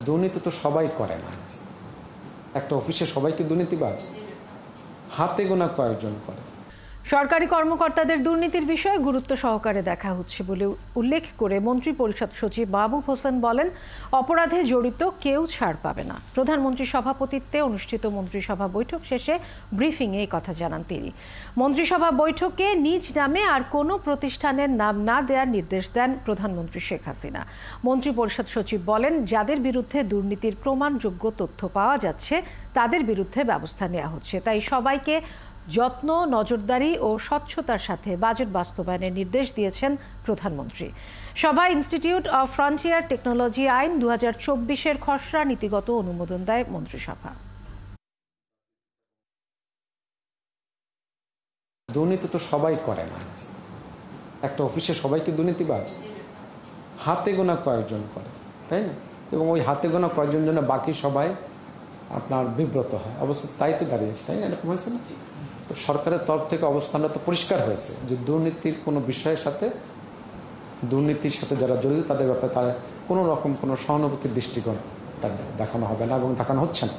দুর্নীতি তো সবাই করে না। একটা অফিসে সবাইকে দুর্নীতিবাজ? হাতে গোনা কয়েকজন করে। সরকারি কর্মকর্তাদের দুর্নীতির বিষয়ে গুরুত্ব সহকারে দেখা হচ্ছে বলে উল্লেখ করে মন্ত্রী পরিষদ সচিব মাহবুব হোসেন বলেন, অপরাধে জড়িত কেউ ছাড় পাবে না। প্রধানমন্ত্রীর সভাপতিত্বে অনুষ্ঠিত মন্ত্রিসভা বৈঠক শেষে ব্রিফিংয়ে এই কথা জানান তিনি। মন্ত্রিসভা বৈঠকে নিজ নামে আর কোনো প্রতিষ্ঠানের নাম না দেওয়ার নির্দেশ দেন প্রধানমন্ত্রী শেখ হাসিনা। মন্ত্রী পরিষদ সচিব বলেন, যাদের বিরুদ্ধে দুর্নীতির প্রমাণযোগ্য তথ্য পাওয়া যাচ্ছে তাদের বিরুদ্ধে ব্যবস্থা নেওয়া হচ্ছে। তাই সবাইকে যত্ন, নজরদারি ও স্বচ্ছতার সাথে বাজেট বাস্তবায়নের নির্দেশ দিয়েছেন প্রধানমন্ত্রী। সভায় ইনস্টিটিউট অব ফ্রন্টিয়ার টেকনোলজি আইন 2024-এর খসড়া নীতিগত অনুমোদন দেয় মন্ত্রিসভা। দুর্নীতি তো সবাই করে না। একটা অফিসে সবাইকে দুর্নীতিবাজ? হাতে গোনা কয়েকজন করে, তাই না? এবং ওই হাতে গোনা কয়েকজন জন্য বাকি সবাই আপনার বিব্রত হয়। অবশ্য তাই তো দাঁড়িয়েছে, তাই না? এরকম হয়েছে না? তো সরকারের তরফ থেকে অবস্থানটা তো পরিষ্কার হয়েছে যে দুর্নীতির কোনো বিষয়ের সাথে, দুর্নীতির সাথে যারা জড়িত তাদের ব্যাপারে তারা কোনো রকম কোনো সহানুভূতির দৃষ্টিকোণ দেখানো হবে না এবং দেখানো হচ্ছে না।